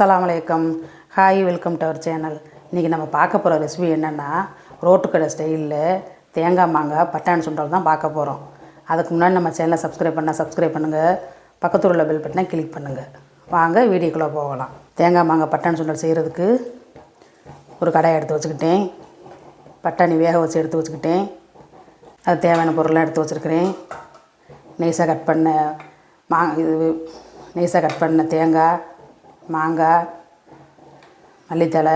அஸ்ஸலாமு அலைக்கும். Hi, welcome to our channel. இன்றைக்கி நம்ம பார்க்க போகிற ரெசிபி என்னென்னா, ரோட்டுக்கடை ஸ்டைலில் தேங்காய் மாங்காய் பட்டாணி சுண்டல் தான் பார்க்க போகிறோம். அதுக்கு முன்னாடி நம்ம சேனலை சப்ஸ்கிரைப் பண்ணுங்கள், பக்கத்தில் உள்ள பெல் பட்டனை கிளிக் பண்ணுங்கள். வாங்க வீடியோக்குள்ளே போகலாம். தேங்காய் மாங்காய் பட்டாணி சுண்டல் செய்கிறதுக்கு ஒரு கடாயை எடுத்து வச்சுக்கிட்டேன். பட்டாணி வேக வச்சு எடுத்து வச்சுக்கிட்டேன். அது தேவையான பொருள்லாம் எடுத்து வச்சுருக்கிறேன். நைஸாக கட் பண்ண தேங்காய், மாங்காய், மல்லித்தழை,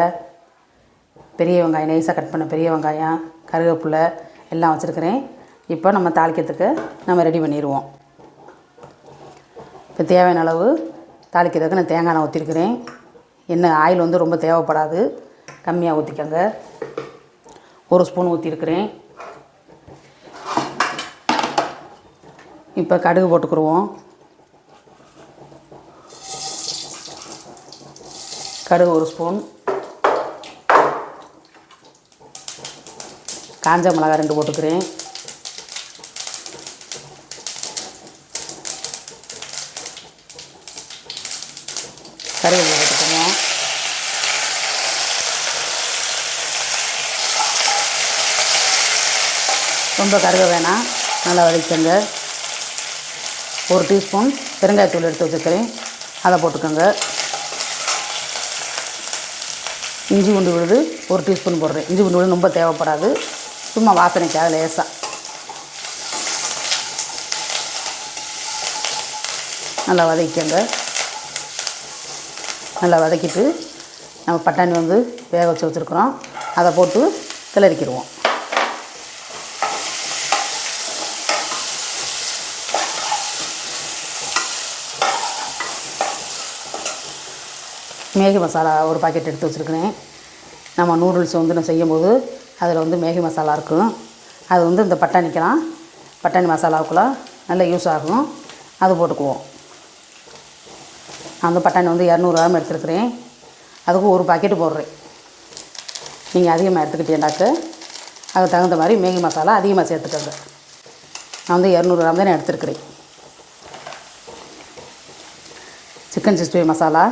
பெரிய வெங்காயம், நைஸாக கட் பண்ண பெரிய வெங்காயம், கருவேப்பிலை எல்லாம் வச்சுருக்கிறேன். இப்போ நம்ம தாளிக்கிறதுக்கு நம்ம ரெடி பண்ணிடுவோம். இப்போ தேவையான அளவு தாளிக்கிறதுக்கு நான் தேங்காய் எண்ணெய் ஊற்றிருக்கிறேன். எண்ணெய் ஆயில் வந்து ரொம்ப தேவைப்படாது, கம்மியாக ஊற்றிக்கோங்க. 1 ஸ்பூன் ஊற்றிருக்கிறேன். இப்போ கடுகு போட்டுக்குருவோம். கடுகு 1 ஸ்பூன், காஞ்ச மிளகாய் 2 போட்டுக்கிறேன். கருவேப்பிலை போட்டுக்கிறோம். ரொம்ப கருக வேணாம், நல்லா வதக்கிக்கோங்க. 1 டீஸ்பூன் பெருங்காயத்தூள் எடுத்து வச்சுக்கிறேன், அதை போட்டுக்கோங்க. இஞ்சி பூண்டு விழுது 1 டீஸ்பூன் போடுறேன். இஞ்சி பூண்டு விழுது ரொம்ப தேவைப்படாது, சும்மா வாசனைக்காக லேசாக. நல்லா வதக்கிக்கோங்க. நல்லா வதக்கிட்டு நம்ம பட்டாணி வந்து வேக வச்சு வச்சுருக்குறோம், அதை போட்டு கிளறிக்கிடுவோம். மேகி மசாலா ஒரு பாக்கெட் எடுத்து வச்சுருக்கிறேன். நம்ம நூடுல்ஸ் வந்து நான் செய்யும்போது அதில் வந்து மேகி மசாலா இருக்கும். அது வந்து இந்த பட்டாணி மசாலாவுக்குலாம் நல்லா யூஸ் ஆகும். அது போட்டுக்குவோம். நான் வந்து பட்டாணி வந்து 200 கிராம் எடுத்துருக்கிறேன். அதுக்கு ஒரு பாக்கெட்டு போடுறேன். நீங்கள் அதிகமாக எடுத்துக்கிட்டீங்கன்னாக்க அதுக்கு தகுந்த மாதிரி மேகி மசாலா அதிகமாக சேர்த்துக்கோங்க. நான் வந்து 200 கிராம் தான் எடுத்துருக்கிறேன். சிக்கன் 65 மசாலா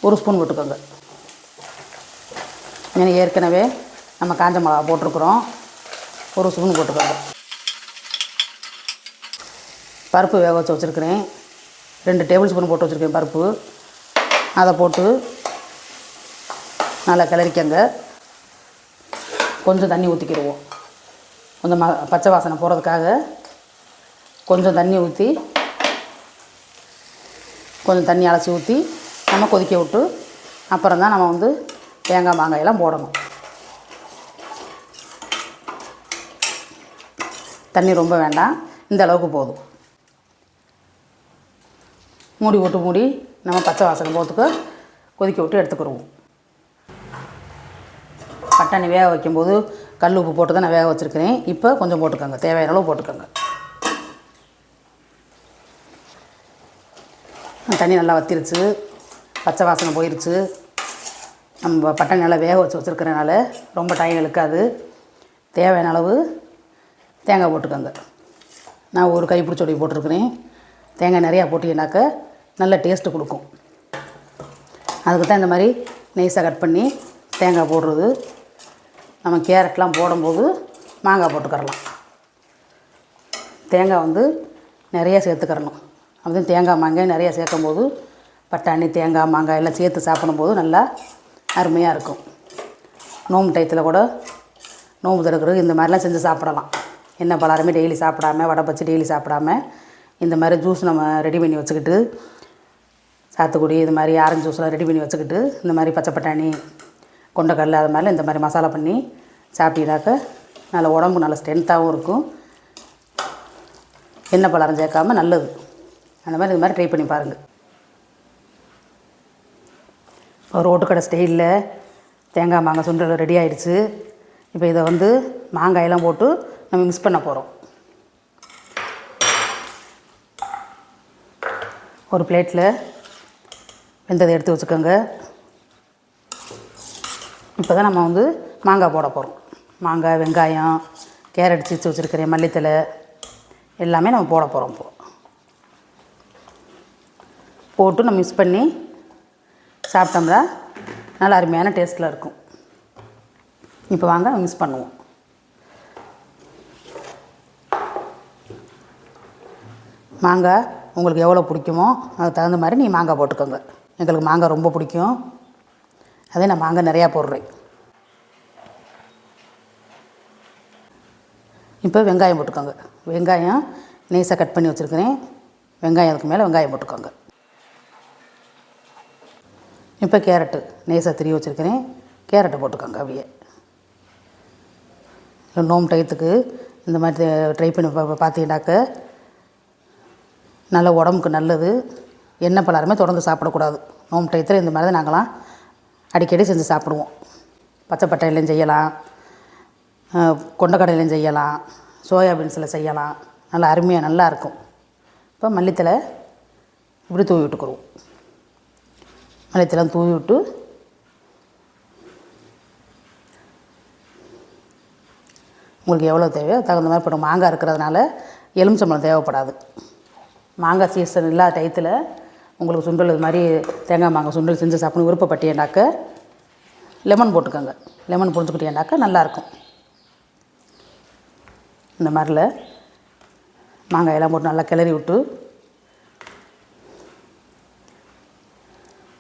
1 ஸ்பூன் போட்டுக்கோங்க. ஏன்னா ஏற்கனவே நம்ம காஞ்ச மிளகா போட்டிருக்குறோம், 1 ஸ்பூன் போட்டுக்கோங்க. பருப்பு வேக வச்சு வச்சுருக்கிறேன். 2 டேபிள் ஸ்பூன் போட்டு வச்சுருக்கேன் பருப்பு. அதை போட்டு நல்லா கிளறிக்கங்க. கொஞ்சம் தண்ணி ஊற்றிக்கிடுவோம். கொஞ்சம் பச்சை வாசனை போகிறதுக்காக கொஞ்சம் தண்ணி ஊற்றி, கொஞ்சம் தண்ணி அலசி ஊற்றி நம்ம கொதிக்க விட்டு அப்புறம் தான் நம்ம வந்து தேங்காய் மாங்காயெல்லாம் போடணும். தண்ணி ரொம்ப வேண்டாம், இந்த அளவுக்கு போதும். மூடி நம்ம பச்சை வாசனை போகிறதுக்கு கொதிக்க விட்டு எடுத்துக்கிடுவோம். பட்டாணி வேக வைக்கும்போது கல் உப்பு போட்டு தான் நான் வேக வச்சுருக்கிறேன். இப்போ கொஞ்சம் போட்டுக்கோங்க, தேவையான அளவு போட்டுக்கோங்க. தண்ணி நல்லா வத்திருச்சு, பச்சை வாசனை போயிடுச்சு. நம்ம பட்டாணி நல்லா வேக வச்சுருக்கிறனால ரொம்ப டைம் இழுக்காது. தேவையான அளவு தேங்காய் போட்டுக்கோங்க. நான் ஒரு கைப்பிடிச்சொடி போட்டிருக்கிறேன். தேங்காய் நிறையா போட்டிங்கனாக்க நல்ல டேஸ்ட்டு கொடுக்கும். அதுக்கு தான் இந்த மாதிரி நைஸாக கட் பண்ணி தேங்காய் போடுறது. நம்ம கேரட்லாம் போடும்போது மாங்காய் போட்டுக்கரலாம். தேங்காய் வந்து நிறையா சேர்த்துக்கிறணும். அப்படி தேங்காய் மாங்காய் நிறையா சேர்க்கும்போது பட்டாணி தேங்காய் மாங்காய் எல்லாம் சேர்த்து சாப்பிடும்போது நல்லா அருமையாக இருக்கும். நோம்பு டயத்தில் கூட நோம்பு திறக்கிறது இந்த மாதிரிலாம் செஞ்சு சாப்பிடலாம். எண்ணெய் பலகாரமே டெய்லி சாப்பிடாம, வடை பச்சி டெய்லி சாப்பிடாம இந்த மாதிரி ஜூஸ் நம்ம ரெடி பண்ணி வச்சுக்கிட்டு, சாத்துக்குடி இது மாதிரி ஆரஞ்சு ஜூஸ்லாம் ரெடி பண்ணி வச்சுக்கிட்டு, இந்த மாதிரி பச்சை பட்டாணி, கொண்டைக்கடலை அது மாதிரிலாம் இந்த மாதிரி மசாலா பண்ணி சாப்பிட்டீங்கனாக்க நல்ல உடம்பு நல்ல ஸ்ட்ரென்த்தாகவும் இருக்கும். எண்ணெய் பலகாரம் சேர்க்காமல் நல்லது. அந்த மாதிரி இது மாதிரி ட்ரை பண்ணி பாருங்கள். ஒரு ரோட்டுக்கடை ஸ்டைலில் தேங்காய் மாங்காய் சுண்டல் ரெடி ஆகிடுச்சு. இப்போ இதை வந்து மாங்காயெல்லாம் போட்டு நம்ம மிக்ஸ் பண்ண போகிறோம். ஒரு பிளேட்டில் வெந்ததை எடுத்து வச்சுக்கோங்க. இப்போ தான் நம்ம வந்து மாங்காய் போட போகிறோம். மாங்காய், வெங்காயம், கேரட் சீச்சு வச்சுருக்கிறேன், மல்லித்தழை எல்லாமே நம்ம போட போகிறோம். போட்டு நம்ம மிக்ஸ் பண்ணி சாப்பிட்டோம்னா நல்லா அருமையான டேஸ்ட்டில் இருக்கும். இப்போ வாங்க மிக்ஸ் பண்ணுவோம். மாங்காய் உங்களுக்கு எவ்வளோ பிடிக்குமோ அதுக்கு தகுந்த மாதிரி நீங்கள் மாங்காய் போட்டுக்கோங்க. எங்களுக்கு மாங்காய் ரொம்ப பிடிக்கும், அதே நான் மாங்காய் நிறையா போடுறேன். இப்போ வெங்காயம் போட்டுக்கோங்க. வெங்காயம் நைஸாக கட் பண்ணி வச்சுருக்கிறேன். வெங்காயம் அதுக்கு மேலே வெங்காயம் போட்டுக்கோங்க. இப்போ கேரட்டு நைஸாக திருவி வச்சுருக்கிறேன். கேரட்டை போட்டுக்கோங்க. அப்படியே நோம்பு டயத்துக்கு இந்த மாதிரி ட்ரை பண்ணி பார்த்தீங்கன்னாக்க நல்ல உடம்புக்கு நல்லது. எண்ணெய் பலகாரமே தொடர்ந்து சாப்பிடக்கூடாது. நோம்பு டயத்தில் இந்த மாதிரி தான் நாங்களாம் அடிக்கடி செஞ்சு சாப்பிடுவோம். பச்சை பட்டாணிலையும் செய்யலாம், கொண்டக்கடலையும் செய்யலாம், சோயாபீன்ஸில் செய்யலாம். நல்லா அருமையாக நல்லா இருக்கும். இப்போ மல்லித்தலை இப்படி தூவி விட்டுக்குருவோம். மல்லித்தலை தூவி விட்டு உங்களுக்கு எவ்வளோ தேவையோ தகுந்த மாதிரி போடும். மாங்காய் இருக்கிறதுனால எலுமிச்சம்பழம் தேவைப்படாது. மாங்காய் சீசன் இல்லாத டயத்தில் உங்களுக்கு சுண்டல் இது மாதிரி தேங்காய் மாங்காய் சுண்டல் செஞ்சு சாப்பிடணும் விருப்பப்பட்டீங்கன்னாக்க லெமன் போட்டுக்கோங்க. லெமன் புரிஞ்சுக்கிட்டீங்கன்னாக்கா நல்லாயிருக்கும். இந்த மாதிரில மாங்காயெல்லாம் போட்டு நல்லா கிளறி விட்டு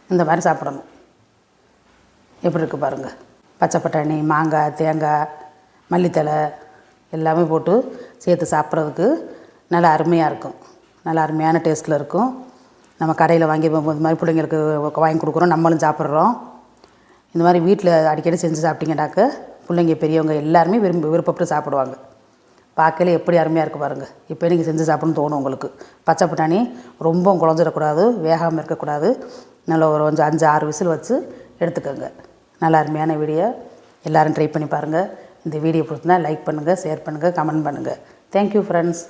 இந்த மாதிரி சாப்பிடணும். எப்படி இருக்குது பாருங்கள். பச்சை பட்டாணி, மாங்காய், தேங்காய், மல்லித்தலை எல்லாமே போட்டு சேர்த்து சாப்பிட்றதுக்கு நல்லா அருமையாக இருக்கும். நல்லா அருமையான டேஸ்ட்டில் இருக்கும். நம்ம கடையில் வாங்கி இந்த மாதிரி பிள்ளைங்களுக்கு வாங்கி கொடுக்குறோம், நம்மளும் சாப்பிட்றோம். இந்த மாதிரி வீட்டில் அடிக்கடி செஞ்சு சாப்பிட்டீங்கன்னாக்க பிள்ளைங்க பெரியவங்க எல்லாருமே விருப்பப்பட்டு சாப்பிடுவாங்க. பார்க்கல எப்படி அருமையாக இருக்குது பாருங்கள். இப்போ நீங்கள் செஞ்சு சாப்பிடணும்னு தோணும் உங்களுக்கு. பச்சை பட்டாணி ரொம்ப குழஞ்சிடக்கூடாது, வேகாமல் இருக்கக்கூடாது. நல்லா ஒரு கொஞ்சம் 5-6 விசில் வச்சு எடுத்துக்கோங்க. நல்லா அருமையான வீடியோ. எல்லோரும் ட்ரை பண்ணி பாருங்கள். இந்த வீடியோ பிடிச்சிருந்தா லைக் பண்ணுங்கள், ஷேர் பண்ணுங்கள், கமெண்ட் பண்ணுங்கள். Thank you friends.